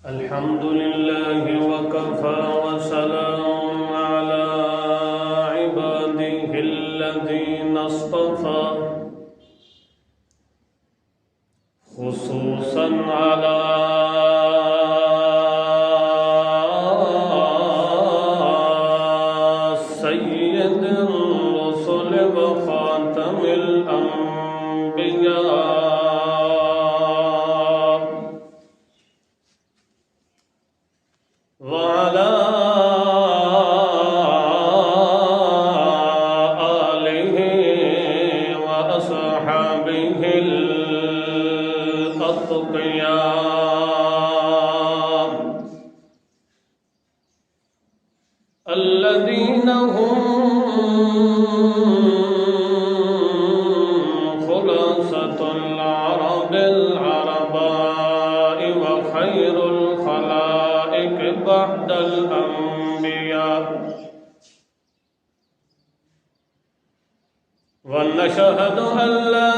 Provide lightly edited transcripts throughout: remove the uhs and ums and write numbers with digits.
الحمد لله وكفى وسلام على عباده الذين اصطفى خصوصا على سيد الرسل وخاتم الأنبياء وعلى آله وأصحابه الأتقياء الذين هم خلاصة العرب العرباء وخير الخلائق بعد الأنبياء ونشهد أن لا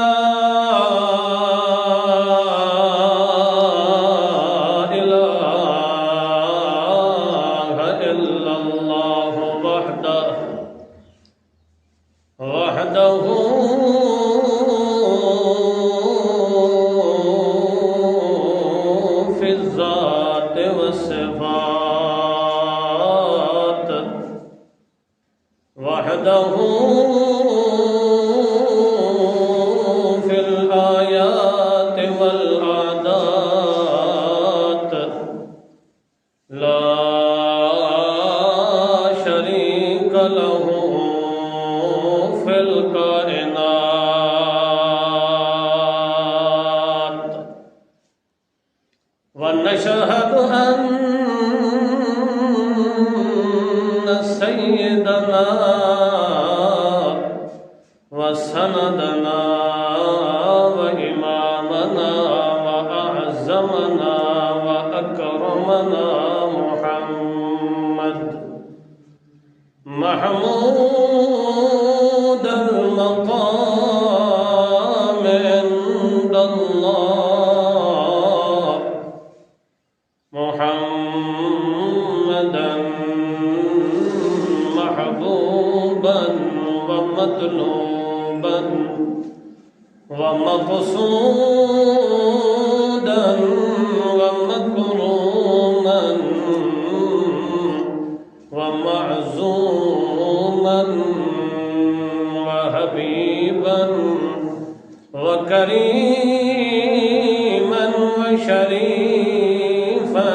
إله إلا الله وحده في الذات والصفات وحده في الآيات والأعداد لا شريك له في الكائنات ونشهد أن سيدنا وسندنا وإمامنا وأعزمنا وأكرمنا محمود المقام عند الله محمدا محبوبا ومطلوبا ومقصودا ومكروما ومعزوما وحبيبا وكريما وشريفا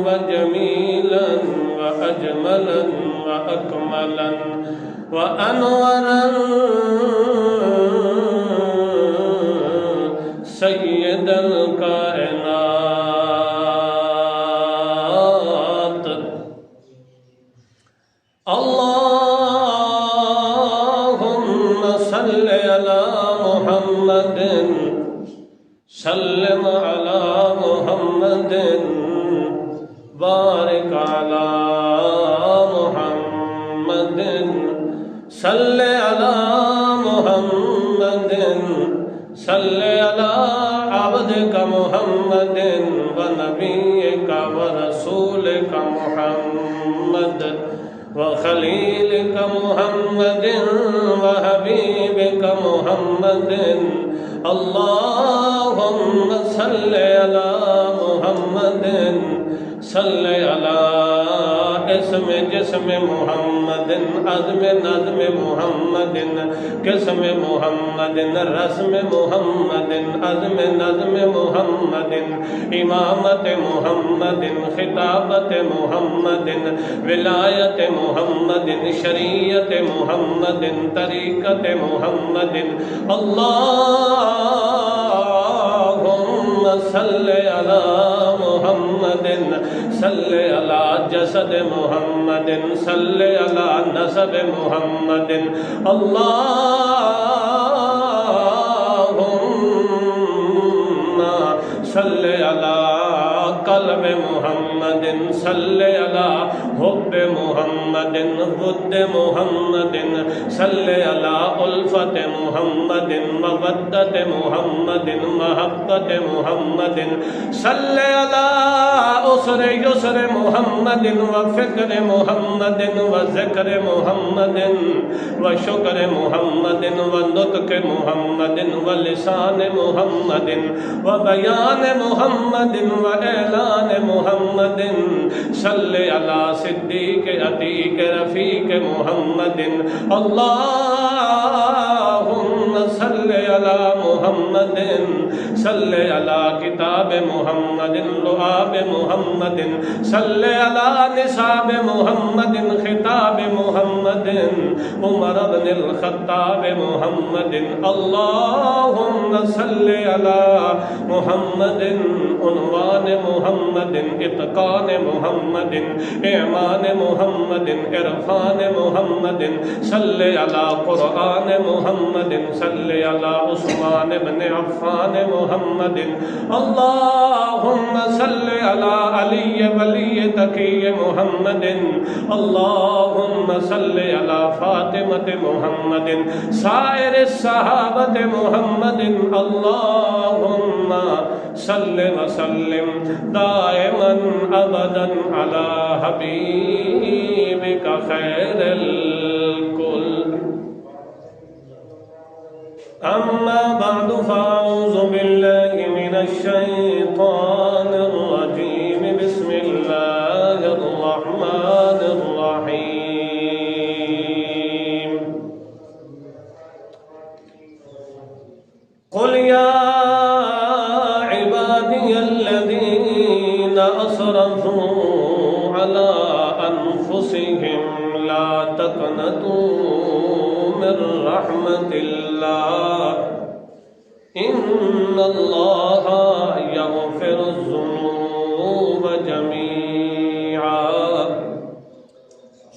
وجميلا وأجملا وأكملا وأنورا سيد الكائنات اللهم صل على محمد سلم على محمد بارك على محمد صل على محمد صل على عبدك محمد ونبيك ورسولك محمد وخليلك محمد وحبيبك محمد اللهم صل على محمد صل على اسم جسم محمد عظم نظم محمد قسم محمد رسم محمد عظم نظم محمد امامت محمد خطابت محمد ولایت محمد شریعت محمد طریقت محمد اللهم صل على محمد صل على جسد محمد صل على نسب محمد اللهم صل على قلب محمد صل على حب محمد ود محمد صل على ألفة محمد مودة محمد محبة محمد صل على عسر یسر محمد و فکر محمد و ذکر محمد و شکر محمد و نطق محمد و لسان محمد و بیان محمد و اعلان محمد صلی علی صدیق عتیق رفیق محمد اللہم صلی علی محمد صلی علی کتاب محمد لعاب محمد صلی علی نصاب محمد خطاب محمد عمر بن الخطاب محمد اللہم صلی علی محمد عنوان محمد اتقان محمد ایمان محمد عرفان محمد صلی علی قرآن محمد صلی علی عثمان بن عفان محمد اللہم صلی علی علی ولی تقی محمد اللہم صلی علی فاطمة محمد سائر الصحابة محمد اللہم صلی وسلم دائما ابدا علی حبیبک خیر الکل اما بعد فاعوذ باللہ من الشیطان الرجیم بسم اللہ الرحمن الرحیم قل یا عبادی الذین اسرفوا علی انفسهم لا تقنطوا من رحمت اللہ ان اللہ یغفر الذنوب جميعا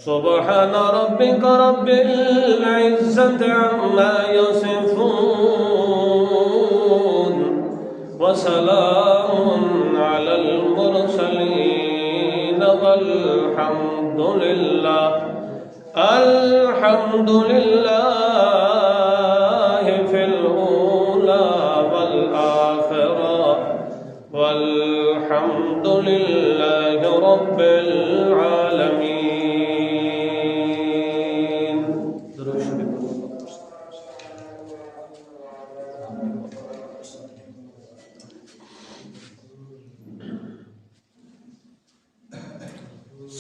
سبحان ربک رب العزة عما يصفون وسلام على المرسلين والحمد لله الحمد لله في الأولى والآخرة والحمد لله رب العالمين.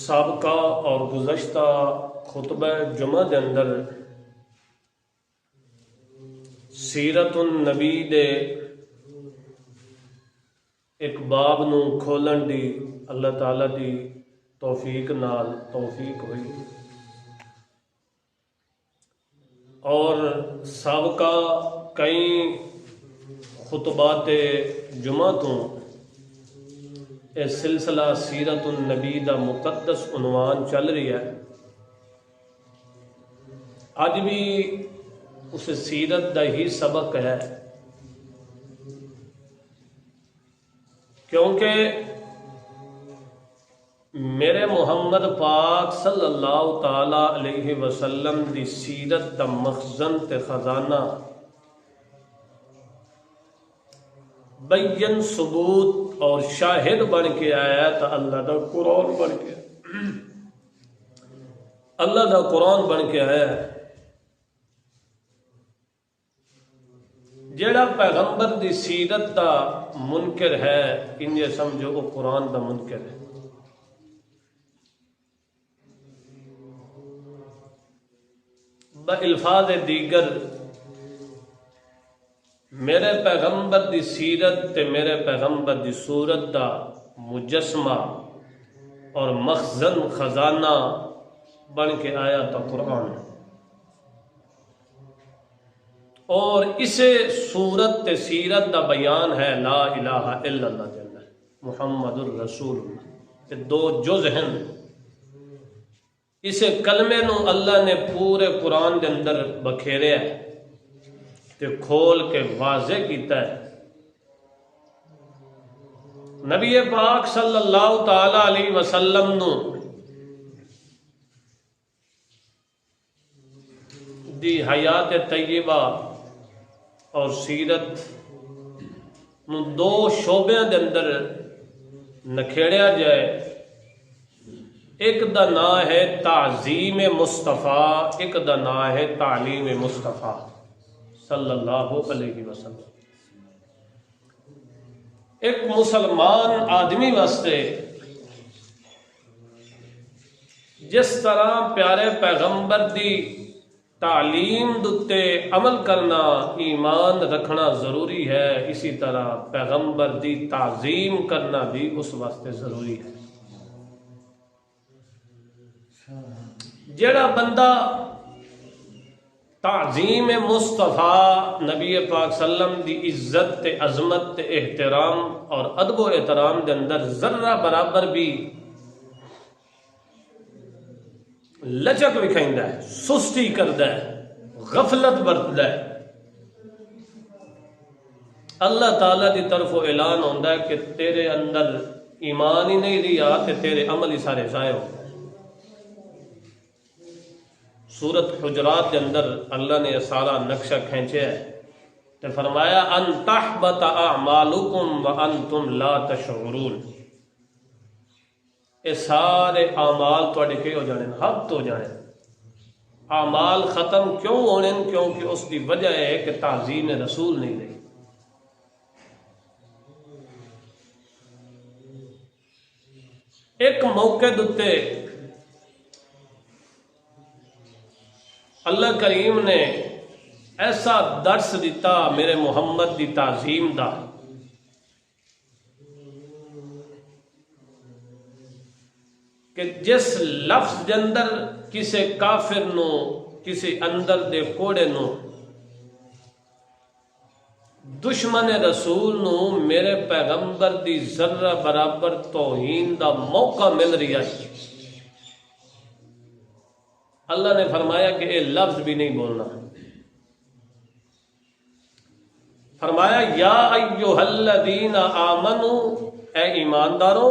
سابقہ اور گزشتہ خطبہ جمعہ دے اندر سیرت النبی دے ایک باب نو کھولن دی اللہ تعالیٰ دی توفیق ہوئی اور سابقہ کئی خطبات جمعہ تو اے سلسلہ سیرت النبی دا مقدس عنوان چل رہی ہے. آج بھی اس سیرت دا ہی سبق ہے کیونکہ میرے محمد پاک صلی اللہ تعالی علیہ وسلم دی سیرت دا مخزن تے خزانہ بین ثبوت اور شاہد بن کے آیا تو اللہ دا قرآن بن کے آیا ہے. جیڑا پیغمبر دی سیرت دا منکر ہے انجے سمجھو وہ قرآن دا منکر ہے. الفاظ دیگر میرے پیغمبر دی سیرت تے میرے پیغمبر دی صورت دا مجسمہ اور مخزن خزانہ بن کے آیا تا قرآن اور اسے صورت تے سیرت دا بیان ہے لا الہ الا اللہ جل محمد الرسول اللہ. یہ دو جز ہیں. اسے کلمے نو اللہ نے پورے قرآن دے اندر بکھیرے ہے تے کھول کے واضح کیتا ہے. نبی پاک صلی اللہ تعالی علیہ وسلم نو دی حیات طیبہ اور سیرت نو دو شعبیاں دے اندر نکھیڑیا جائے. ایک دا نام ہے تعظیم مصطفیٰ، ایک دا نام ہے تعلیم مصطفیٰ صلی اللہ علیہ وسلم. ایک مسلمان آدمی واسطے جس طرح پیارے پیغمبر دی تعلیم دتے عمل کرنا، ایمان رکھنا ضروری ہے، اسی طرح پیغمبر دی تعظیم کرنا بھی اس واسطے ضروری ہے. جڑا بندہ تعظیم مصطفیٰ نبی پاک صلی اللہ علیہ وسلم دی عزت تے عظمت تے احترام اور ادب و احترام دے اندر ذرہ برابر بھی لچک وکھائندا ہے، سستی کردا ہے، غفلت برتدا ہے، اللہ تعالیٰ دی طرف اعلان ہوندا ہے کہ تیرے اندر ایمان ہی نہیں رہا تے تیرے عمل ہی سارے ضائع ہو. سورت حجرات کے اندر اللہ نے سارا نقشہ کھینچیا ہے تے فرمایا ان تحبط اعمالکم وانتم لا تشعرون. اے سارے اعمال تواڈے کی ہو جانے، حبط ہو جانے. اعمال ختم کیوں ہونے؟ کیونکہ اس کی وجہ ہے کہ تعظیم رسول نہیں رہی. ایک موقع دتے اللہ کریم نے ایسا درس دیتا میرے محمد دی تعظیم دا کہ جس لفظ دے اندر کسے کافر نو، کسی اندر دے کوڑے نو، دشمن رسول نو میرے پیغمبر دی ذرہ برابر توہین دا موقع مل رہی ہے، اللہ نے فرمایا کہ یہ لفظ بھی نہیں بولنا. فرمایا یا ایھا الذین آمنو، اے ایماندارو،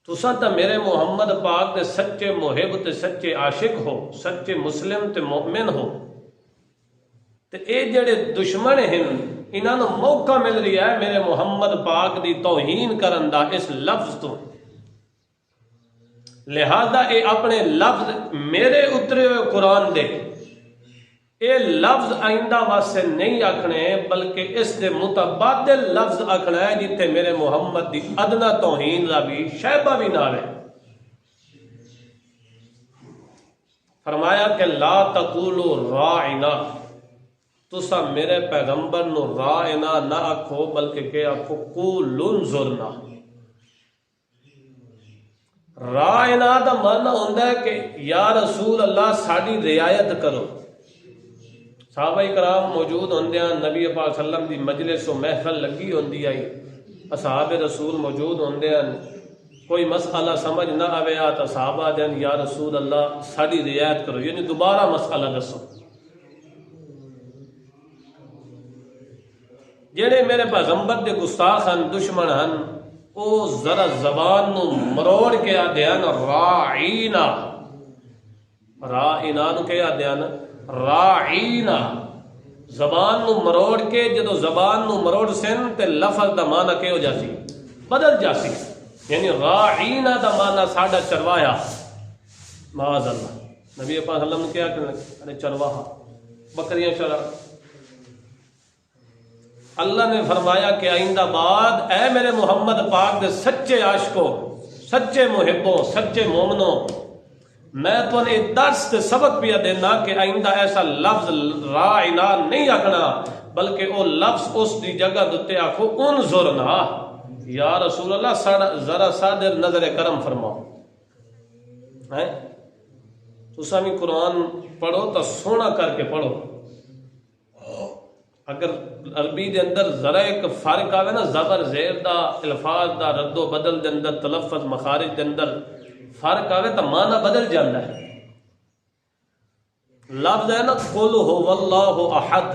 تساں تا میرے محمد پاک دے سچے محب تے سچے عاشق ہو، سچے مسلم تے مومن ہو، تے اے جڑے دشمن ہیں انہاں نوں موقع مل رہی ہے میرے محمد پاک دی توہین کرن دا اس لفظ تو. لہذا اے اپنے لفظ میرے اترے ہوئے قرآن دے اے لفظ آئندہ واسطے نہیں آکھنے، بلکہ اس دے متبادل لفظ آکھنا ہے جتے میرے محمد دی ادنا توہین را بھی شائبہ بھی نہ رہے. فرمایا کہ لا تقولوا راعنا، تسا میرے پیغمبر نو راعنا نہ آکھو بلکہ کہ آکھو قولوا انظرنا. راعنا دا معنی ہوتا ہے کہ یا رسول اللہ ساڈی رعایت کرو. صحابہ کرام موجود ہوندے ہیں، نبی پاک صلی اللہ علیہ وسلم دی مجلس و محفل لگی ہوندی آئی، اصحاب رسول موجود ہوندے ہیں، کوئی مسئلہ سمجھ نہ آیا تو صحابہ دیں یا رسول اللہ ساڈی رعایت کرو، یعنی دوبارہ مسئلہ دسو. جڑے میرے پیغمبر دے گستاخ ہیں، دشمن ہیں، او ذرا زبان نو مروڑ کے آدھیان راعینا. راعینا نو کے آدھیان راعینا، زبان نو مروڑ کے جدو زبان نو مروڑ سن تے لفظ دا معنی کے ہو جاسی بدل جاسی. یعنی راعینا دا معنی ساڈا چروایا، معاذ اللہ. نبی پاک صلی اللہ علیہ وسلم نے کیا کرنا؟ چرواہا، بکریاں چرا. اللہ نے فرمایا کہ آئندہ بعد اے میرے محمد پاک دے سچے عاشقوں، سچے محبوں، سچے مومنوں، میں تو نے درس تے سبق بھی دینا کہ آئندہ ایسا لفظ راعنا نہیں آکھنا، بلکہ وہ لفظ اس دی جگہ دتے آکھو انظرنا. یا رسول اللہ ذرا صادر نظر کرم فرماؤ. تساں بھی قرآن پڑھو تو سونا کر کے پڑھو. اگر عربی دے اندر ذرا ایک فرق آوے نا، زبر زیر دا، الفاظ دا رد و بدل دے اندر، تلفظ مخارج دے اندر فرق آوے تو معنی بدل جاندہ ہے. لفظ ہے نا قل هو اللہ احد،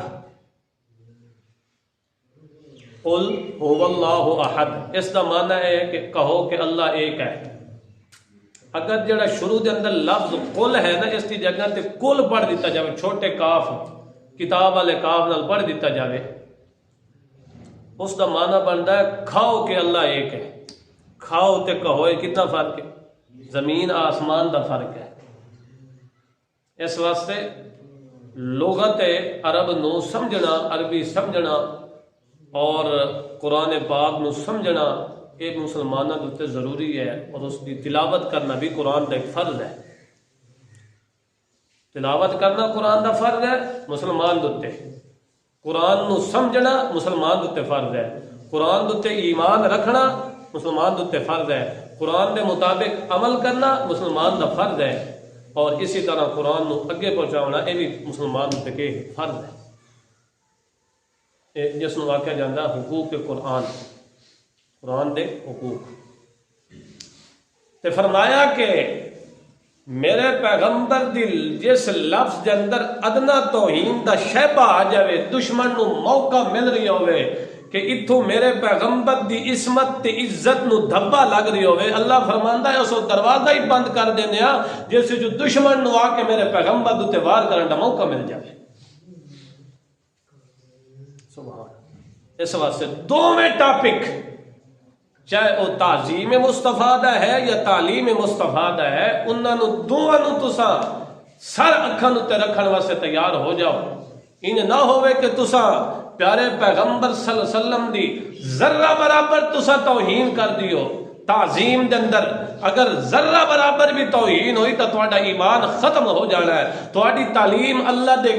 قل هو اللہ احد، اس کا معنی ہے کہ کہو کہ اللہ ایک ہے. اگر جڑا شروع دے اندر لفظ قل ہے نا، اس کی جگہ تے کل پڑھ دیتا جاوے، چھوٹے کاف کتاب والے کاف نال پڑھ دیتا جاوے، اس کا معنی بنتا ہے کھاؤ کہ اللہ ایک ہے. کھاؤ تے کہو کتنا فرق ہے؟ زمین آسمان دا فرق ہے. اس واسطے لغت عرب نو سمجھنا، عربی سمجھنا اور قرآن پاک نو سمجھنا یہ مسلمانوں کے اتنے ضروری ہے، اور اس کی تلاوت کرنا بھی قرآن کا ایک فرض ہے. تلاوت کرنا قرآن کا فرض ہے مسلمان کے اتنے، قرآن نو سمجھنا مسلمان کے اتنے فرض ہے، قرآن کے اتنے ایمان رکھنا مسلمان کے اتنے فرض ہے، قرآن کے مطابق عمل کرنا مسلمان کا فرض ہے، اور اسی طرح قرآن نو اگے پہنچانا یہ بھی مسلمان کے فرض ہے. جس نو آخیا جاتا ہے حقوق قرآن، قرآن دے حقوق. تے فرمایا کہ میرے پیغمبر دی جس لفظ دے اندر ادنا توہین دا شیبہ آ جاوے، دشمن نو موقع مل رہی ہوئے کہ اتھو میرے پیغمبر دی عصمت تے عزت نو دھبا لگ رہی ہوئے، اللہ فرماندا ہے اس دروازہ ہی بند کر دینے ہاں جس جو دشمن نو آ کے میرے پیغمبر تے وار کرن دا موقع مل جائے. سبحان. اس واسطے دوویں ٹاپک چاہے وہ تعظیم مصطفیٰ دا ہے یا تعلیم مصطفیٰ دا ہے، انہاں نو دوواں نو تساں سر اکھاں تے رکھن واسطے تیار ہو جاؤ. انج نہ ہوئے کہ تساں پیارے پیغمبر صلی اللہ علیہ وسلم دی ذرہ برابر تساں توہین کر دیو. تعظیم دے اندر اگر ذرہ برابر بھی توہین ہوئی تو تہاڈا ایمان ختم ہو جانا ہے. تہاڈی تعلیم اللہ دے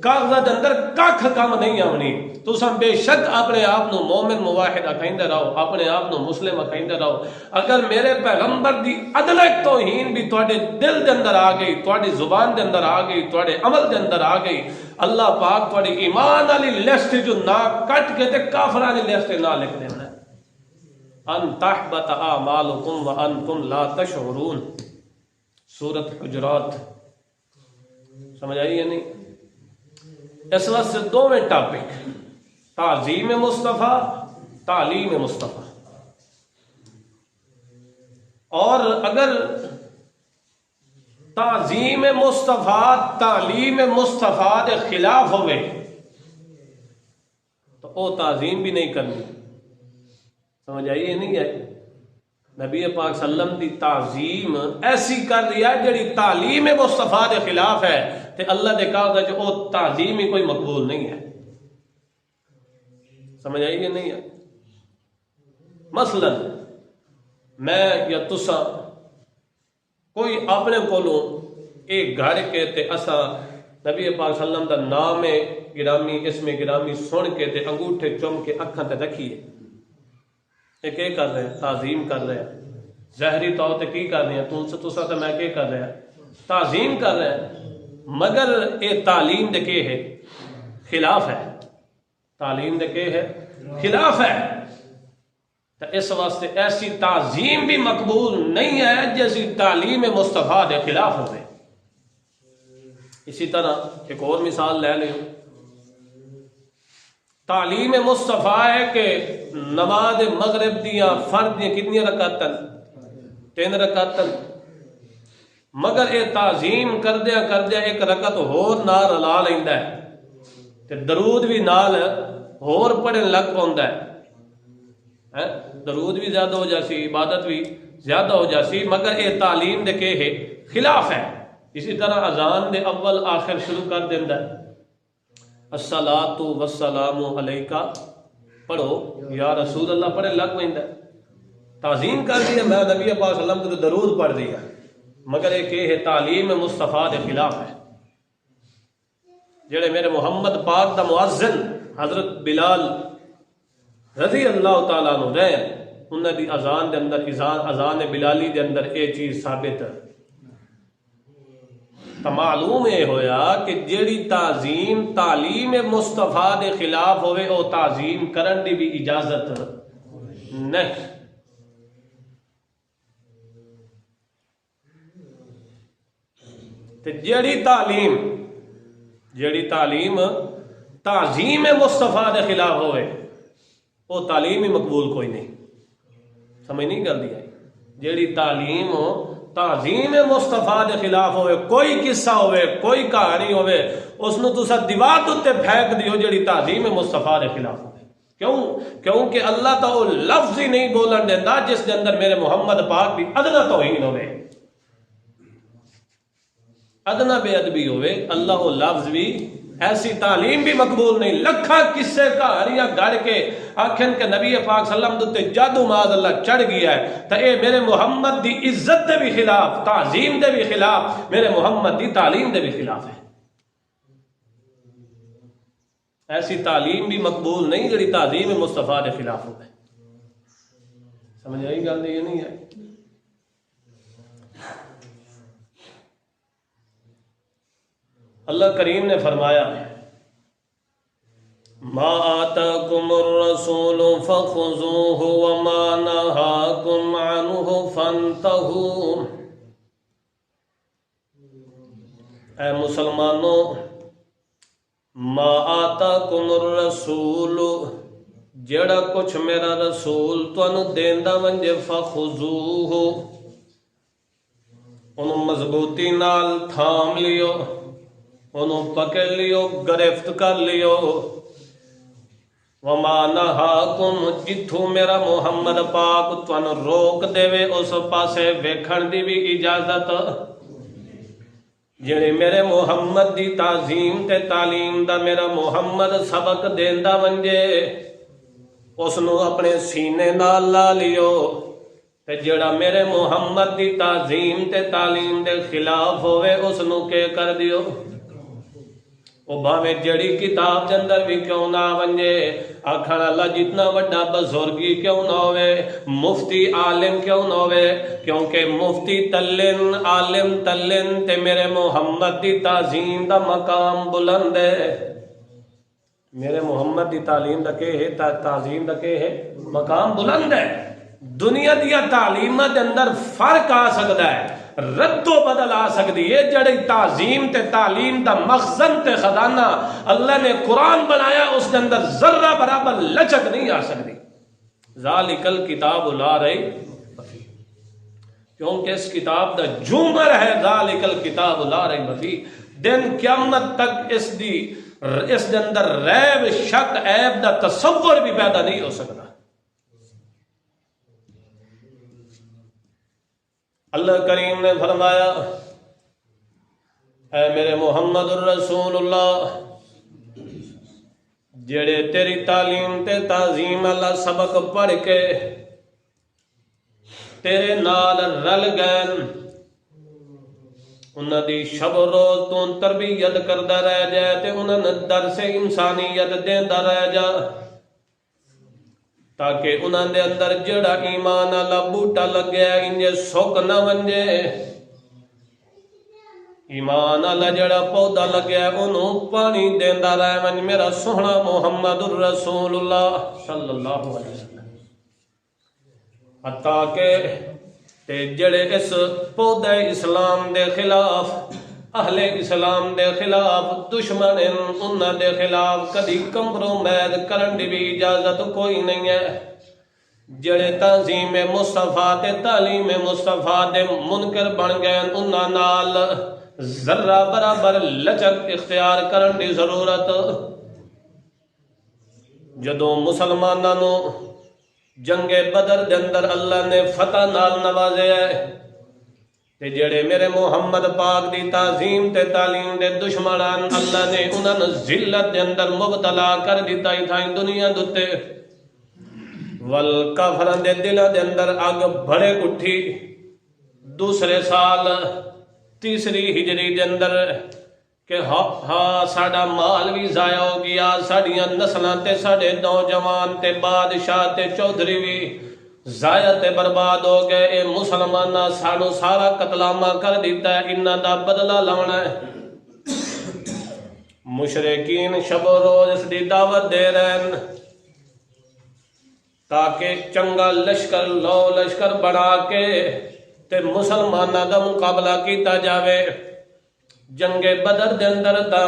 کاغذات دے اندر کھ کم نہیں آونی. تساں بے شک اپنے آپ نو مومن موحد آکھیندے رہو، اپنے آپ نو مسلم آکھیندے رہو. اگر میرے پیغمبر دی ادنا توہین بھی تہاڈے دل دے اندر آ گئی، تہاڈی زبان دے اندر آ گئی، تہاڈے عمل دے اندر آ گئی، اللہ پاک تہاڈی ایمان والی لسٹ جو نہ کٹ کے تے کافراں دی لسٹ نہ لکھ دینا. ان تحبط اعمالکم وانتم لا تشعرون، سورۃ حجرات. سمجھ آئی یا نہیں؟ اس واسطے دوویں ٹاپک تعظیم مصطفیٰ، تعلیم مصطفیٰ. اور اگر تعظیم مصطفیٰ تعلیم مصطفیٰ کے خلاف ہوئے تو وہ تعظیم بھی نہیں کرنی. سمجھ آئیے نہیں ہے؟ نبی پاک صلی اللہ علیہ وسلم دی تعظیم ایسی کر رہی ہے جڑی تعلیم مصطفیٰ کے خلاف ہے، تے اللہ دے کہا جو وہ تعظیم ہی کوئی مقبول نہیں ہے. سمجھ آئی کہ نہیں ہے؟ مثلا میں یا تسا کوئی اپنے کولوں ایک گھر کے تے اسا نبی پاک صلی اللہ علیہ وسلم دا نام گرامی اسم گرامی سن کے تے انگوٹھے چم کے اکھاں تے رکھیے، یہ کیا کر رہے ہیں؟ تعظیم کر رہے ہیں. ظاہری طور تے کی کر رہے ہیں؟ تسا تے میں کیا کر رہے ہیں؟ تعظیم کر رہے ہیں. مگر یہ تعلیم دے کے ہے خلاف ہے، تعلیم دے کے ہے خلاف ہے. تو اس واسطے ایسی تعظیم بھی مقبول نہیں ہے جیسی تعلیم مصطفیٰ دے خلاف ہوئے. اسی طرح ایک اور مثال لے لیں. تعلیم مصطفیٰ ہے کہ نماز مغرب دیاں فرض دیاں کتنی رکعتاں؟ 3 رکعتاں. مگر یہ تعظیم کردیا ایک رکعت ہور نال رلا لیندا ہے تے درود بھی نال ہور پڑھن لگ پوندا ہے. درود بھی زیادہ ہو جاسی، عبادت بھی زیادہ ہو جاسی، مگر یہ تعلیم دے کے ہے خلاف ہے. اسی طرح اذان دے اول آخر شروع کر دیندا ہے، الصلاۃ والسلام علیکہ پڑھو یا رسول اللہ پڑھن لگ پیندا ہے. تعظیم کر دی ہے، میں نبی پاک صلی اللہ علیہ وسلم کو درود پڑھ دیا، مگر ایک یہ ہے تعلیم مصطفیٰ کے خلاف ہے. جڑے میرے محمد پاک دا مؤذن حضرت بلال رضی اللہ تعالیٰ عنہ رہے، انہوں دی اذان دے اندر اذان بلالی دے اندر یہ چیز ثابت ہے. تو معلوم یہ ہویا کہ جیڑی تعظیم تعلیم مصطفیٰ دے خلاف ہوئے وہ تعظیم کرن دی بھی اجازت نہیں. جیڑی تعلیم تعظیم مصطفیٰ دے خلاف ہوئے وہ تعلیم ہی مقبول کوئی نہیں. سمجھ نہیں کر دیا؟ جیڑی تعلیم تعظیم مصطفیٰ دے خلاف ہوئے، کوئی قصہ ہوئے، کوئی کہانی ہوئے، اس نو تسا دیوار تے پھینک دیو جیڑی تعظیم مصطفیٰ دے خلاف ہوئے. کیوں؟ کیونکہ اللہ تو وہ لفظ ہی نہیں بولن دیتا جس کے اندر میرے محمد پاک بھی ادنا توہین ہوئے، ادنا بے ادبی ہوئے۔ اللہ وہ لفظ بھی، ایسی تعلیم بھی مقبول نہیں۔ لکھاں قصے کہانیاں گڑ کے آکھن کہ نبی پاک صلی اللہ علیہ وسلم دے جادو معاذ اللہ چڑھ گیا ہے، تو اے میرے محمد دی عزت دے بھی خلاف، تعظیم دے بھی خلاف، میرے محمد دی تعلیم دے بھی خلاف ہے۔ ایسی تعلیم بھی مقبول نہیں جڑی تعظیم مصطفیٰ دے خلاف ہو گئے۔ سمجھ آئی گل؟ یہ نہیں ہے۔ اللہ کریم نے فرمایا ما آتاکم الرسول فخذوہ وما نہاکم عنہ فانتہوا۔ اے مسلمانوں، ما آتاکم الرسول، جڑا کچھ میرا رسول تانوں دیندا ونجے فخذوہ، انہوں مضبوطی نال تھام لیو، انہوں پکڑ لیو، گرفت کر لیو۔ وما نہاکم، جتھوں میرا محمد پاک تانوں روک دے وے اس پاسے ویکھن دی بھی اجازت۔ جڑے میرے محمد دی تعظیم تے تعلیم دا میرا محمد سبق دیندا ونجے اس نو اپنے سینے نال لا لیو، تے جڑا میرے محمد دی تعظیم تے تعلیم دے خلاف ہوئے اس نو کے کر دیو۔ وہ بھاویں جڑی کتاب جندر بھی کیوں نہ ونجے، آکھن اللہ جتنا وڈا بزرگی کیوں نہ ہوئے، مفتی عالم کیوں نہ ہوئے، کیونکہ مفتی تلن، عالم تلن تے میرے محمد دی تعظیم دا مقام بلند ہے۔ میرے محمد دی تعلیم دا کہ ہے، تعظیم دا کہ ہے، مقام بلند ہے۔ دنیا دیا تعلیمات دے اندر فرق آ سکتا ہے، رد و بدل آ سکتی ہے، جڑی تعظیم تے تعلیم دا مخزن تے خزانہ اللہ نے قرآن بنایا اس کے اندر ذرہ برابر لچک نہیں آ سکتی۔ ذالک الکتاب لا ریب فیہ، کیونکہ اس کتاب دا جومر ہے ذالک الکتاب لا ریب فیہ۔ دن قیامت تک اس دے اندر ریب، شک، عیب دا تصور بھی پیدا نہیں ہو سکتا۔ اللہ کریم نے فرمایا اے میرے محمد الرسول اللہ، جڑے تیری تعلیم تے تعظیم اللہ سبق پڑھ کے تیرے نال رل گئے، انہاں دی شب و روز تو تربیت کردا رہ جائے تے انہاں نے درس انسانیت دیندا رہ جا، تاکہ انہاں دے اندر جڑا ایمان والا بوٹا لگیا انجے سک نہ ونجے، ایمان والا جڑا پودا لگیا انہوں پانی دیندا رہ ونج میرا سوہنا محمد الرسول اللہ صلی اللہ علیہ وسلم، حتیٰ کہ تے جڑے اس پودے اسلام دے خلاف، اہل اسلام دے خلاف دشمن انہاں دے خلاف کدی کمپرومائز کرن دی بھی اجازت کوئی نہیں ہے۔ جڑے تعظیم مصطفیٰ تے تعلیم مصطفیٰ دے منکر بن گئے انہاں نال ذرہ برابر لچک اختیار کرن دی ضرورت۔ جدوں مسلماناں نو جنگ بدر دے اندر اللہ نے فتح نال نوازے ہے، تے جڑے میرے محمد پاک دی تعظیم تے تعلیم دے دشمنان اللہ نے انہاں نے ذلت دے اندر مبتلا کر دیتا ہی تھا دنیا دتے، والکافران دے دلوں دے اندر اگ بڑے اٹھی۔ دوسرے سال تیسری ہجری دے اندر کہ ہاں ساڈا مال بھی ضائع ہو گیا، ساڈیاں نسلاں تے ساڈے نوجوان تے بادشاہ تے چودھری بھی ضائع تے برباد ہو گئے، اے مسلمانہ سانو سارا قتل عام کر دیتا ہے، انہاں دا بدلہ لانا ہے۔ مشرکین شب و روز اس دی دعوت دے رہے ہیں تاکہ چنگا لشکر لو لشکر بنا کے تے مسلمانہ دا مقابلہ کیتا جاوے۔ جنگ بدر دے اندر تا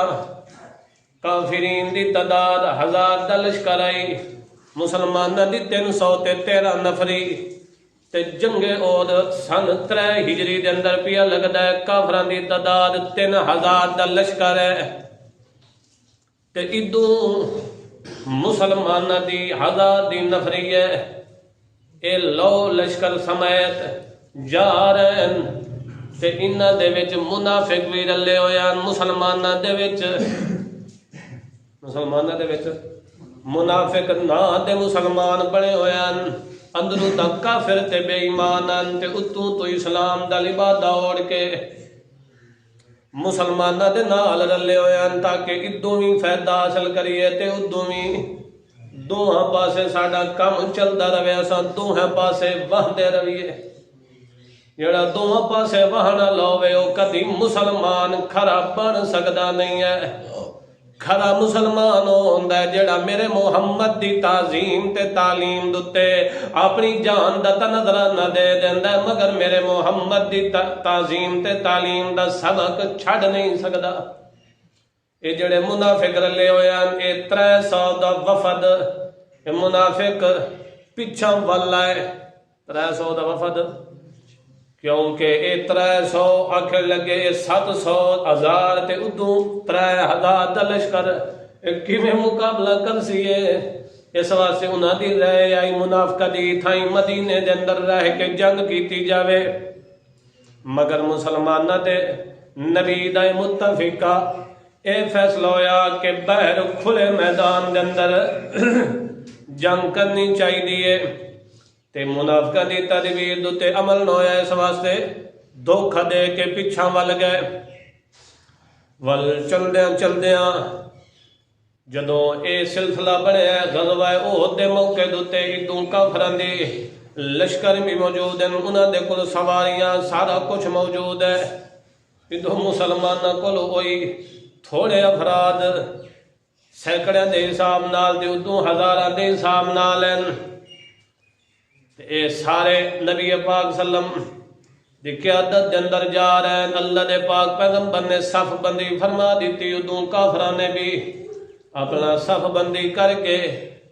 کافرین دی تعداد 1000 دا لشکر آئی، مسلمانہ دی 313 نفری، تے جنگ احد سن 3 ہجری دے اندر پیا لگدا ہے، کافران دی تعداد 3000 دا لشکر ہے، تے ادوں مسلمانہ دی ہزار دی نفری ہے اے لو لشکر سمیت جا رہے ہیں تے انہاں دے وچ منافق بھی رلے ہوئے ہیں مسلمانہ دے وچ منافق نہ تے مسلمان بنے ہوئے ہیں اندروں تا کافر تے بے ایمان ہیں تے اتوں تو اسلام دا لبادہ اوڑ کے مسلمانہ دے نال رلے ہوئے ہیں تاکہ ادوں بھی فائدہ حاصل کریے تے ادوں بھی دوہاں پاسے ساڈا کم چلدا رہے اساں دوہاں پاسے وہندے رہیے جڑا دوہاں پاسے وہنا لوے او کدی مسلمان کھرا بن سکدا نہیں ہے کھرا مسلمان ہوندا ہے جڑا میرے محمد دی تعظیم تے تعلیم دتے اپنی جان دا نظرانہ دے دیندا ہے مگر میرے محمد دی تعظیم تے تعلیم دا سبق چھڈ نہیں سکدا اے جڑے منافق رلے ہوئے ہیں اے 300 دا وفد اے منافق پچھا والا ہے 300 دا وفد کیونکہ اے 300 آکھے لگے 700,000 تے ادوں 3,000 دا لشکر کیویں مقابلہ کر سیے اس واسطے انہاں دی رائے آئی منافقہ دی تھائی مدینے دے اندر رہ کے جنگ کیتی جاوے مگر مسلمانہ تے نبی دا متفقہ اے فیصلہ ہویا کہ باہر کھلے میدان دے اندر جنگ کرنی چاہی دیئے تے منافقہ دی تدبیر دوتے عمل نہ ہویا اس واسطے دھوکھا دے کے پیچھا ول گئے چل دیاں جدوں اے سلسلہ بنے غزوہ احد دے موقع دوتے ادوں کافراں دی لشکر بھی موجود ہیں انہاں دے کول سواریاں سارا کچھ موجود ہے ادوں مسلماناں کول ہوئی تھوڑے افراد سینکڑیاں دے حساب نال تے ادوں ہزاراں دے حساب نال ہیں اے سارے نبی پاک سلم دی قیادت دے اندر جا رہے ہیں اللہ دے پاک پیغمبر نے صف بندی فرما دیتی ادوں کافراں نے بھی اپنا صف بندی کر کے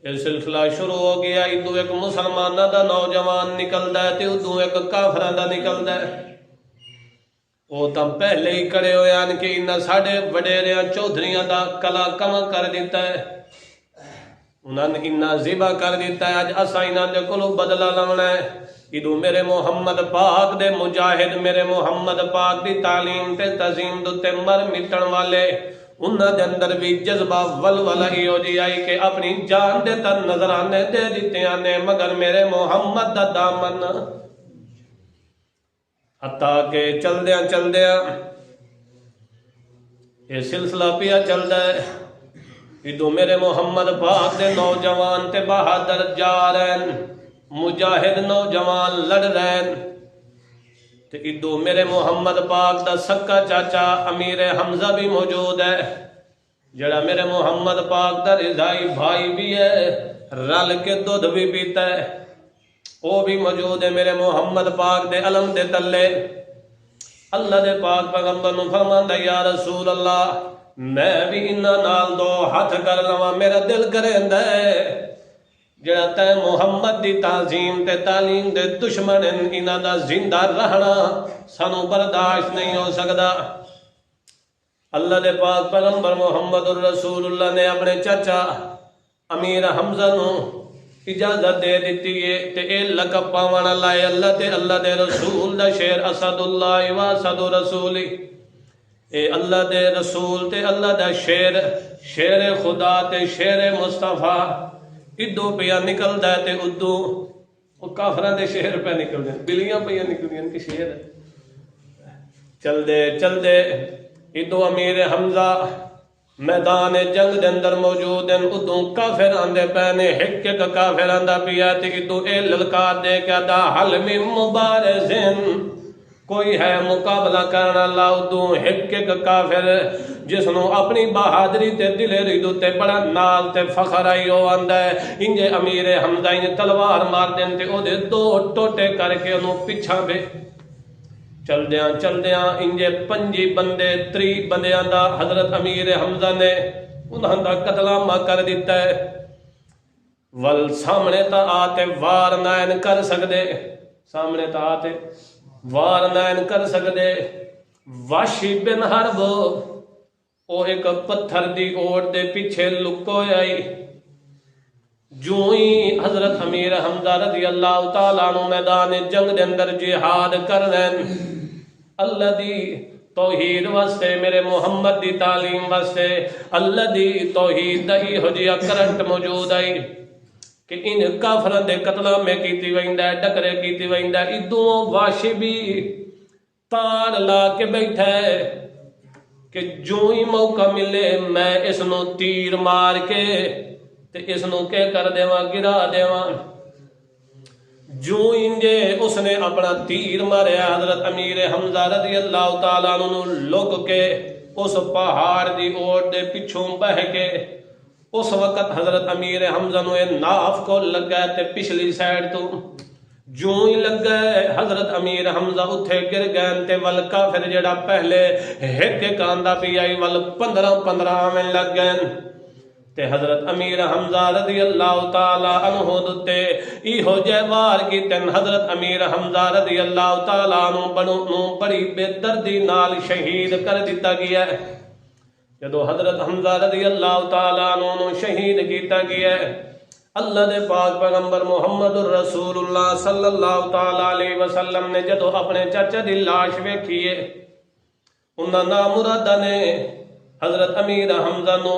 یہ سلسلہ شروع ہو گیا ادوں ایک مسلمانہ دا نوجوان نکلدا ہے تے ادوں ایک کافراں دا نکلدا ہے وہ تم پہلے ہی کڑے ہوئے ہیں کہ انہاں ساڈے وڈیریاں چودھریاں دا کلا کما کر دیتا ہے انہاں نے انہاں ذبح کر دیتا ہے اج اساں انہاں دے کولوں بدلہ لونا ہے ادوں میرے محمد پاک دے مجاہد میرے محمد پاک دی تعلیم تے تعظیم دے مر مٹن والے انہاں دے اندر بھی جذبہ ولولہ ہی ہو جی آئی کہ اپنی جان دے تر نظرانے دے دیتے آنے مگر میرے محمد دا دامن حتیٰ کہ چل دیاں یہ سلسلہ پیا چل دا ہے ادو میرے محمد پاک دے نوجوان تے بہادر جا رہے ہیں مجاہد نوجوان لڑ رہے ہیں تے ادو میرے محمد پاک دا سکا چاچا امیر حمزہ بھی موجود ہے جڑا میرے محمد پاک دا رضائی بھائی بھی ہے رل کے دودھ بھی پیتا ہے وہ بھی موجود ہے میرے محمد پاک دے علم دے تلے اللہ دے پاک پیغمبر نو فرماندا یا رسول اللہ میں بھی انہاں نال دو ہاتھ کر لواں میرا دل کریندا ہے جڑا تے محمد دی تعظیم تے تعلیم دے دشمن انہاں دا زندہ رہنا سانو برداشت نہیں ہو سکدا اللہ دے پاک پیغمبر محمد الرسول اللہ نے اپنے چچا امیر حمزہ نو اجازت دے دیتی ہے تے اے لقب پاونا لائے اللہ دے رسول دا شیر اسد اللہ و اسد رسولی اے اللہ دے رسول تے اللہ دا شیر خدا تے شیر مصطفیٰ ادو پیا نکل دا تے ادو وہ کافران دے شہر پہ نکل دیں بلیاں پہ نکل دیں کہ شہر ہے چل دے ادو امیر حمزہ میدان جنگ دے اندر موجود ہیں ادو کافر آندے پہنے ہک کافر آندہ پیا تے ادو اے للکار دے کہ دا حل میں مبارزن کوئی ہے مقابلہ کرنا اللہ ادو ہک کافر جس نو اپنی بہادری تے دلیری دو تے بڑا نال تے فخر آئی ہو آندہ ہے انجے امیر حمزہ انجے تلوار مار دیں تے او دے دو ٹوٹے کر کے انہوں پچھا بے چل دیاں انجے 5 بندے 3 بندیاں دا حضرت امیر حمزہ نے انہاں دا قتلامہ کر دیتا ہے ول سامنے تا آتے وار نائن کر سکدے سامنے تا آتے وار نائن کر سکدے واشی بن حرب او ایک پتھر دی اوڑ دے پیچھے لکو آئی جو ہی حضرت امیر حمزہ رضی اللہ تعالیٰ عنہ میدان جنگ دے اندر جہاد کر رہے ہیں، اللہ دی توحید واسطے، میرے محمد دی تعلیم واسطے، اللہ دی توحید دہی ہو جیا کرنٹ موجود آئی کہ ان کافران دے قتلہ میں کیتی ویندہ ہے، ڈکرے کیتی ویندہ ہے، ادوں واشی بھی تار لا کے بیٹھا ہے کہ جو ہی موقع ملے میں اس نو تیر مار کے تے اس نو کہ کر دیواں، گرا دیواں۔ جو انجے اس نے اپنا تیر ماریا، حضرت امیر حمزہ رضی اللہ تعالیٰ عنہ لک کے اس پہاڑ دی اوٹ دے پچھوں بہ کے، اس وقت حضرت امیر حمزہ نو ناف کو لگا تے پچھلی سائڈ تو جو ہی لگ گئے حضرت امیر حمزہ اتھے گر گئے تے ول کافر جڑا پہلے ہک کاندا پی آئی ول 15 میں لگ گئے تے حضرت امیر حمزہ رضی اللہ تعالی عنہ دتے ایہو جے وار کی تن حضرت امیر حمزہ رضی اللہ تعالی عنہ نو بڑی بے دردی نال شہید کر دیتا گیا ہے۔ جدو حضرت حمزہ رضی اللہ تعالی عنہ نو شہید کیتا گیا ہے، اللہ دے پاک پیغمبر محمد الرسول اللہ صلی اللہ تعالی علیہ وسلم نے جدو اپنے چچا دی لاش ویکھیے، انہاں نامرادہ نے حضرت امیر حمزہ نو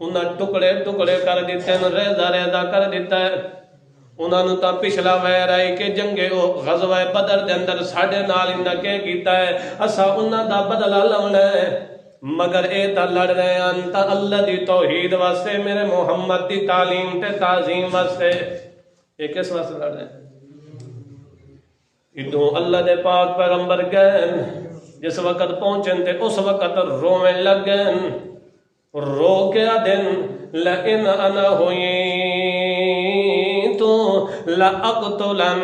انہاں ٹکڑے ٹکڑے کر دیتے ہیں، ریزہ ریزہ کر دیتا ہے۔ انہاں نو تا پچھلا ویر آئی کہ جنگے غزوہ بدر دے اندر ساڑھے نال انہاں کے کیتا ہے، اسا انہاں دا بدلہ لونا ہے، مگر اے تا لڑ رہے ہیں تا اللہ دی توحید واسطے، میرے محمد دی تعلیم تے تعظیم واسطے۔ یہ کس واسطے لڑ رہے ہیں؟ ادھوں اللہ دے پاک پیغمبر گئے، جس وقت پہنچن تے اس وقت رویں لگ گئے، رو کے دن لئن انا ہوئی تو لأقتلن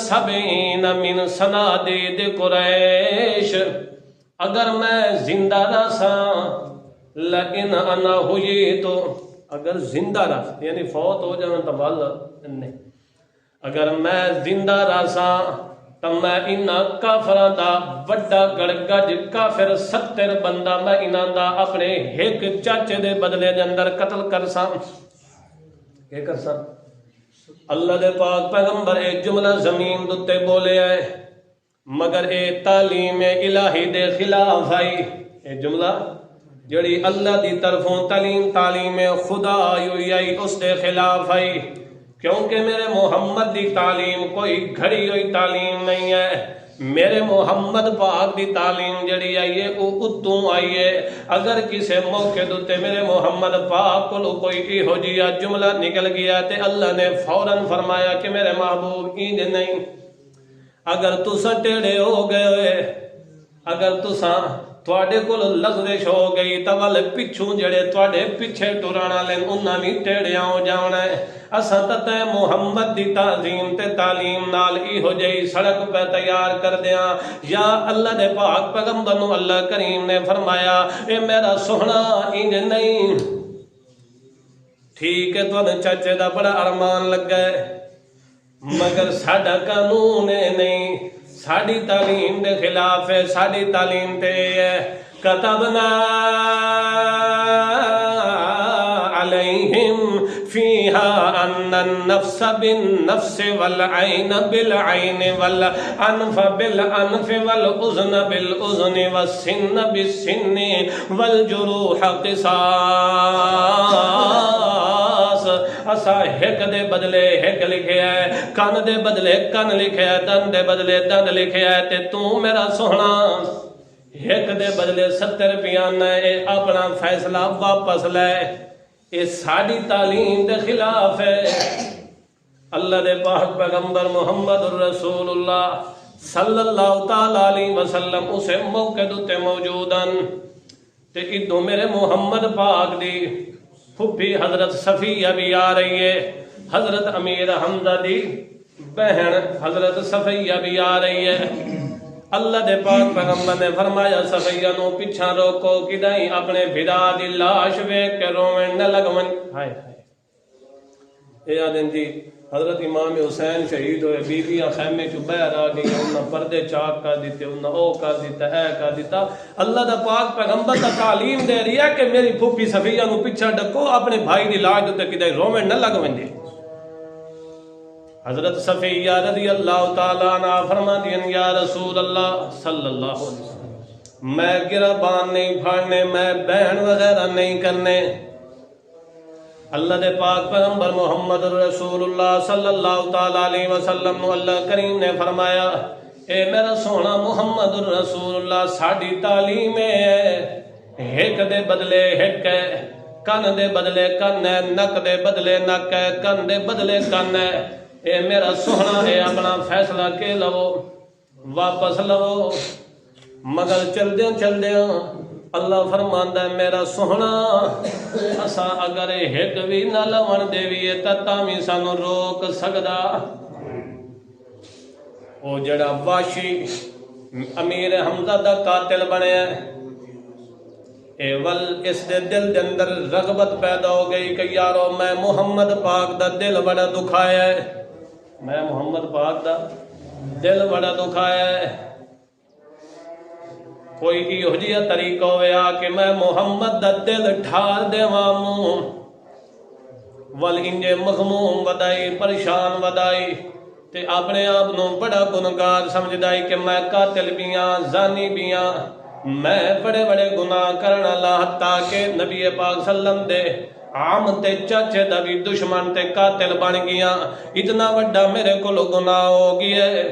70 من صنادید قریش، اگر میں زندہ رہا لئن انا ہوئی تو، اگر زندہ رہا یعنی فوت ہو جانا تو نہیں، اگر میں زندہ رہا تو میں انہاں کافران دا وڈا گڑگج کافر 70 بندہ میں انہاں دا اپنے ایک چاچے دے بدلے دے اندر قتل کر ساں۔ کیا کر ساں؟ اللہ دے پاک پیغمبر ایک جملہ زمین دوتے بولے آئے، مگر اے تعلیم الہی دے خلاف آئی۔ اے جملہ جڑی اللہ دی طرفوں تعلیم خدا آئی اس دے خلاف آئی، کیونکہ میرے محمد دی تعلیم کوئی گھڑی ہوئی تعلیم نہیں ہے، میرے محمد پاک دی تعلیم جڑی آئیے وہ اتوں آئیے۔ اگر کسی موقع دوتے میرے محمد پاک کو کوئی ایہو جیا جملہ نکل گیا تے اللہ نے فوراً فرمایا کہ میرے محبوب اینج نہیں، اگر تساں ٹیڑے ہو گئے ہوئے، اگر تساں تواڈے کول لغزش ہو گئی تو ول پچھوں جڑے تواڈے پیچھے ٹرانا لین انہاں بھی ٹیڑیاں ہو جانا ہے۔ اساں تے محمد دی تعظیم تے تعلیم نال ایہو جئی سڑک پہ تیار کر دیاں، یا اللہ دے پاک پیغمبر نو اللہ کریم نے فرمایا اے میرا سوہنا انج نہیں، ٹھیک ہے تو چاچے دا بڑا ارمان لگ گئے، مگر ساڈا قانون نہیں، ساڑی تعلیم دے خلاف ہے، ساڑی تعلیم تے ہے کتبنا علیہم فیہا ان النفس بالنفس والعین بالعین والانف بالانف والاذن بالاذن والسن بالسن والجروح قصاص۔ اسا ہک دے بدلے ہک لکھے ہے، کن دے بدلے کن لکھے ہے، دن دے بدلے دن لکھے ہے، تے تو میرا سوہنا ہک دے بدلے 70 بیان ہے، اپنا فیصلہ واپس لے، یہ ساڑی تعلیم دے خلاف ہے۔ اللہ دے پاک پیغمبر محمد الرسول اللہ صلی اللہ تعالیٰ علیہ وسلم اسے موقع دوتے موجودن تے ادھو میرے محمد پاک دی پھپھی حضرت صفیہ بھی آ رہی ہے، حضرت امیر حمزہ دی بہن حضرت صفیہ بھی آ رہی ہے۔ اللہ دے پاک پیغمبر نے فرمایا صفیہ نو پیچھا روکو، کدائیں اپنے بھرا دی لاش ویکھ کے رویں نہ لگون۔ ہائے ہائے اے آدن جی حضرت امام حسین شہید ہوئے، بیویاں خیمے چ باہر آ گئی، انہاں پردے چاک کر دیتے، انہاں او کر دیتا، اے کر دیتا۔ اللہ دا پاک پیغمبر دا تعلیم دے رہی ہے کہ میری پھوپھی صفیہ نو پیچھے ڈکو، اپنے بھائی دی لاج تے کدے رومن نہ لگ ونجے۔ حضرت صفیہ رضی اللہ تعالی عنہ فرماتی ہیں یا رسول اللہ صلی اللہ علیہ وسلم، میں گربان نہیں پھاڑنے، میں بہن وغیرہ نہیں کرنے۔ اللہ دے پاک پیغمبر محمد رسول اللہ صلی اللہ تعالی علیہ وسلم نو اللہ کریم نے فرمایا اے میرا سونا محمد رسول اللہ ساڑی تعلیم ہے ہک دے بدلے ہک ہے، کن دے بدلے کن ہے، نک دے بدلے نک ہے، کن دے بدلے کن ہے۔ اے میرا سونا ہے اپنا فیصلہ کے لو، واپس لو، مگر چل دیاں اللہ فرماندا ہے میرا سونا اسا اگر ہک بھی نہ لون دیویے تاں وی سانو روک سکدا۔ او جڑا واشی امیر حمزہ دا قاتل بنیا ول اس دے دل دے اندر رغبت پیدا ہو گئی کہ یارو میں محمد پاک دا دل بڑا دکھایا ہے، میں محمد پاک دا دل بڑا دکھایا ہے، کوئی ایہو جیا طریقہ ہویا کہ میں محمد دا دل ٹھار دیواں ول انجے مغموم ودائی پریشان ودائی تے اپنے آپ نو بڑا گنہگار سمجھدائی کہ میں قاتل بیاں زانی بیاں، میں بڑے بڑے گناہ کرنا اللہ حتیٰ کہ نبی پاک صلی اللہ علیہ وسلم دے عام تے چاچے دا بھی دشمن تے قاتل بن گیا، اتنا وڈا میرے کو گناہ ہو گیا ہے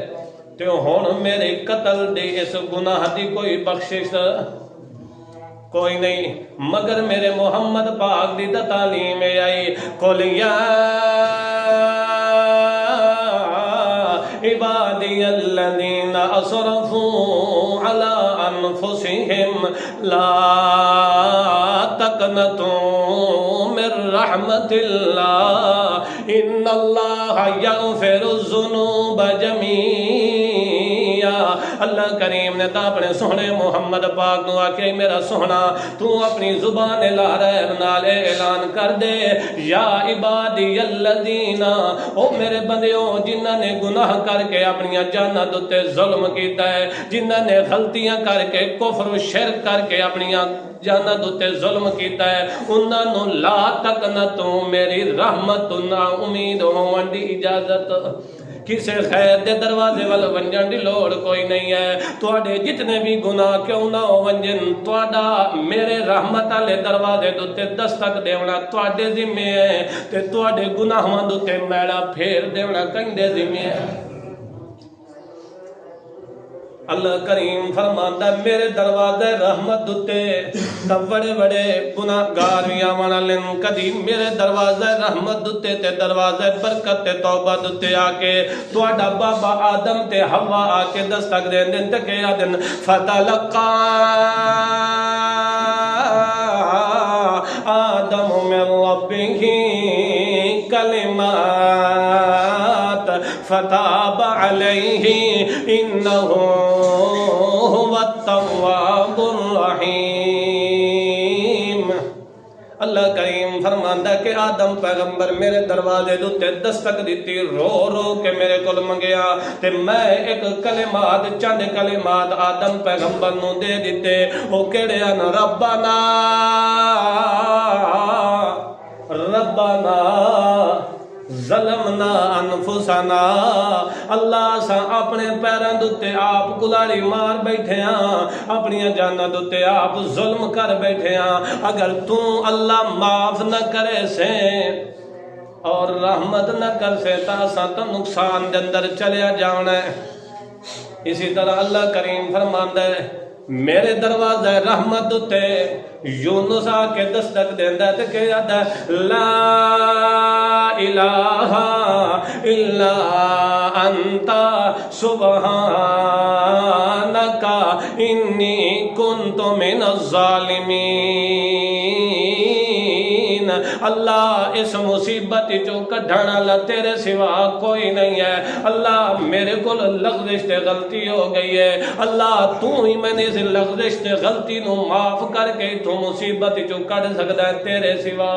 تے ہون میرے قتل دے اس گناہ دی کوئی بخشش کوئی نہیں، مگر میرے محمد پاک دی تعلیم آئی قل یا عبادی الذین اسرفوا علی انفسهم لا تقنطوا من رحمت اللہ ان اللہ یغفر الذنوب جمیعا۔ اللہ کریم نے تا اپنے سونے محمد پاک نو آکے میرا سونا تو اپنی زبان لارب نال اعلان کر دے یا عبادی الذین، او میرے بندیوں جنہاں نے گناہ کر کے اپنی جاناں دے ظلم کیتا ہے، جنہاں نے غلطیاں کر کے کفر و شرک کر کے اپنی جاناں دے ظلم کیتا ہے، انہاں نو لا تقنطوا میری رحمت نا امید ہون دی اجازت، کسے خیر دے دروازے وال ونجن دی لوڑ کوئی نہیں ہے، تواڈے جتنے بھی گناہ کیوں نہ ہو ونجن تواڈا میرے رحمت والے دروازے تے دستک دیونا تواڈے ذمہ ہے تے تواڈے گناہاں تے میڑا پھیر دیونا کہندے ذمہ ہے۔ اللہ کریم فرماندا میرے دروازے رحمت تے بڑے بڑے گناہگار وی آون والے کدی میرے دروازے رحمت تے دروازے برکت تے توبہ تے آ کے تہاڈا بابا آدم تے حوا آ کے دستک دے دین تے کہہ دین فتلقا آدم من ربہ کلمات فتاب علیہ انہ التواب الرحیم۔ اللہ کریم فرماندا کہ آدم پیغمبر میرے دروازے تے دستک دیتی، رو رو کے میرے کول منگیا تے میں ایک کلمات چند کلمات آدم پیغمبر نو دے دیتے، او کہڑے ان ربنا ربنا ظلمنا انفسنا، اللہ سا اپنے پیراں دے آپ کلاری مار بیٹھے ہاں، اپنی جاناں دے آپ ظلم کر بیٹھے ہاں، اگر تو اللہ معاف نہ کرے سے اور رحمت نہ کر سے تا سا تو نقصان دے اندر چلیا جانا ہے۔ اسی طرح اللہ کریم فرماندا ہے میرے دروازے رحمت تے یونس آ کے دستک دیندا تے کہدا لا الہ الا انت سبحانک انی کنت من الظالمین۔ اللہ اس مصیبت جو کڈھن والا تیرے سوا کوئی نہیں ہے، اللہ میرے کو لغزش تے غلطی ہو گئی ہے، اللہ تو ہی میں نے اس لغزش تے غلطی نو معاف کر کے تو مصیبت جو کڈ سکدا ہے تیرے سوا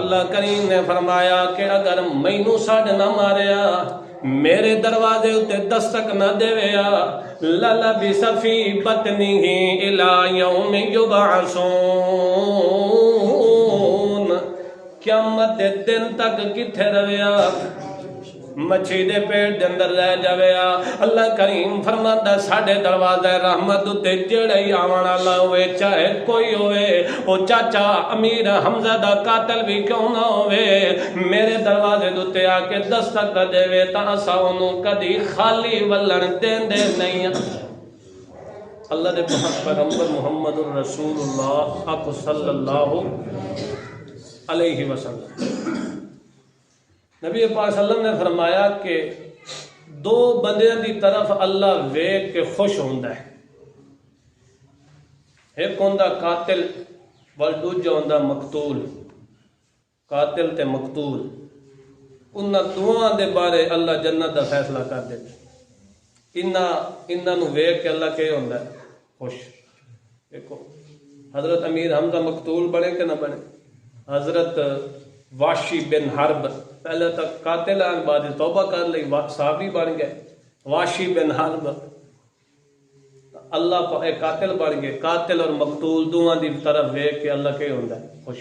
اللہ کریم نے فرمایا کہ اگر مینوں سڈ نہ ماریا، میرے دروازے اتے دستک نہ دیویا، للبث فی بطنہ الی یوم یبعثون، قیامت دے دن تک کتھے رویا؟ مچھی دے پیٹ دے اندر رہ جاویا۔ اللہ کریم فرماندا ساڈے دروازے رحمت تے جڑے ہی آون والا ہوئے، چاہے کوئی ہوئے، او چاچا امیر حمزہ دا قاتل بھی کیوں نہ ہوئے، میرے دروازے تے آ کے دستک دے وے تاں اساں اونوں کدی خالی ولن دیندے نہیں۔ اللہ دے پیغمبر محمد الرسول اللہ آقا صلی اللہ علیہ وسلم، نبی پاک صلی اللہ علیہ وسلم نے فرمایا کہ دو بندیاں دی طرف اللہ ویکھ کے خوش ہوندا ہے، ایک ہوندا قاتل ول دوجا ہوندا مقتول، قاتل تے مقتول، انہاں دوواں دے بارے اللہ جنت دا فیصلہ کر دیندا۔ انہاں نو ویکھ کے اللہ کہ ہوندا ہے خوش۔ دیکھو حضرت امیر حمزہ مقتول بنے کہ نہ بنے، حضرت واشی بن حرب پہلے تک قاتل آن بعد توبہ کر لی، صحابی بن گئے۔ واشی بن حرب اللہ ایک قاتل بن گئے، قاتل اور مقتول دوہاں دی طرف ویکھ کے اللہ کہ ہوندا ہے خوش۔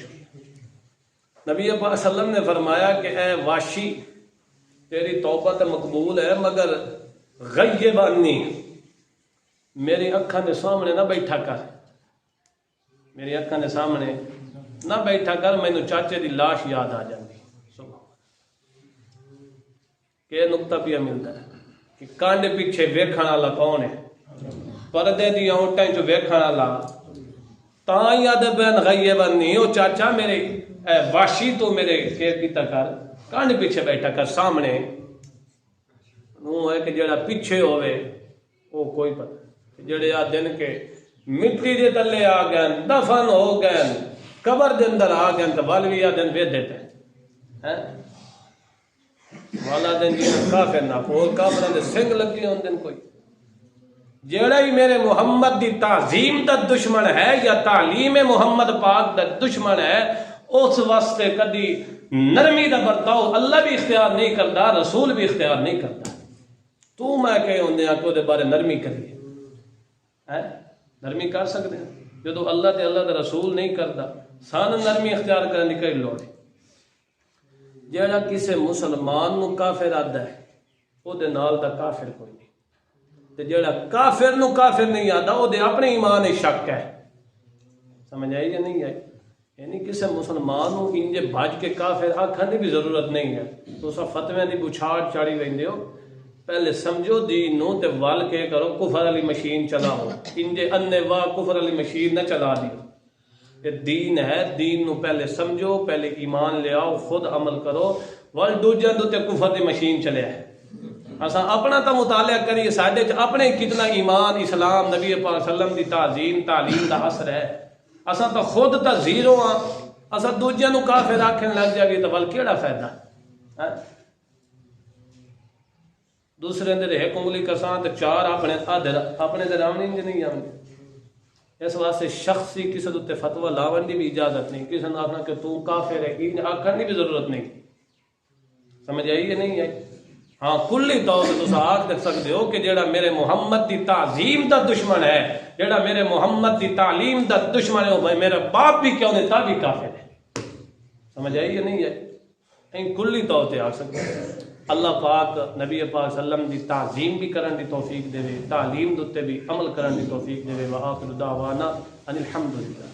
نبی پاک صلی اللہ علیہ وسلم نے فرمایا کہ اے واشی تیری توبہ تو مقبول ہے، مگر غیب عنی، میری اکھاں دے سامنے نہ بیٹھا کر، میری اکھاں دے سامنے نہ بیٹھا کر، مینوں چاچے دی لاش یاد آ جاندی۔ کہ نقطہ پیا ملتا ہے کہ کانڈ پیچھے ویکھن والا کون ہے؟ پردے دی اونٹاں چ ویکھن والا تاں یاد بین غیب عنی، او چاچا میرے اے واشی تو میرے کیئر کیتا کر، کانڈ پیچھے بیٹھا کر، سامنے وہ ہے کہ جڑا پیچھے ہوئے وہ کوئی پتہ، جڑے آ دن کے مٹی دے تلے آ گئے، دفن ہو گئے، قبر دے اندر آ گئے، تو والوی آ دن وے دیتے ہیں والا دن جی کافر نہ پور کافران دے سنگ لگی ہوں دن کوئی۔ جیڑا ہی میرے محمد دی تعظیم دا دشمن ہے یا تعلیم محمد پاک دا دشمن ہے، اس واسطے کدی نرمی دا برتاؤ اللہ بھی اختیار نہیں کرتا، رسول بھی اختیار نہیں کرتا۔ تو میں کہ ہوندے ہیں کہ وہ دے بارے نرمی کریے، نرمی کر سکتے ہیں جدو اللہ تے اللہ دا رسول نہیں کرتا، سان نرمی اختیار کرنے کی لوڑ ہے۔ جیڑا کسے مسلمان نو کافر آدھا ہے او دے نال دا کافر کوئی نہیں، تے جیڑا کافر نو کافر نہیں آدھا او دے اپنے ایمان شک ہے۔ سمجھ آئی یا نہیں آئی؟ یعنی کسے مسلمان نو انجے بھاج کے کافر آکھن دی بھی ضرورت نہیں ہے۔ تو سا فتویاں دی بچھاڑ چاڑی ویندے ہو، پہلے سمجھو دین نو تے وال کے کرو، کفر والی مشین چلاؤ، انجے انے واہ کفر والی مشین نہ چلا دیو۔ دین ہے، دین نو پہلے سمجھو، پہلے ایمان لے آؤ، خود عمل کرو، وال دوجے دو تے کفر دی مشین چلے ہے۔ اساں اپنا تا مطالعہ کریے، ساڈے چ اپنے کتنا ایمان، اسلام، نبی پاک صلی اللہ علیہ وسلم دی تعظیم تعلیم دا اثر ہے۔ اساں تا خود تا زیرو ہاں، اساں دوجے نو کافر آکھن لگ جائے تو ول کیڑا فائدہ؟ دوسرے دے ایک انگلی کساں تے چار اپنے دے راونی نہیں آوندے۔ اس واسطے شخصی کسی دے فتوی لاون دی بھی اجازت نہیں، کسی نے آخنا کہ تو کافر ہے کی آخر دی بھی ضرورت نہیں۔ سمجھ آئی یا نہیں آئی؟ ہاں کلی طور سے تسا آکھ دے سکتے ہو کہ جیڑا میرے محمد دی تعظیم دا دشمن ہے، جیڑا میرے محمد دی تعلیم دا دشمن ہے، وہ میرا باپ بھی کیوں نہیں تا بھی کافر ہے۔ سمجھ آئی یا نہیں آئی؟ کلی طور سے آکھ سکتے ہیں۔ اللہ پاک نبی پاک صلی اللہ علیہ وسلم دی تعظیم بھی کرن دی توفیق دے، تعلیم دے بھی عمل کرن دی توفیق دے۔ وآخر دعوانا ان الحمدللہ۔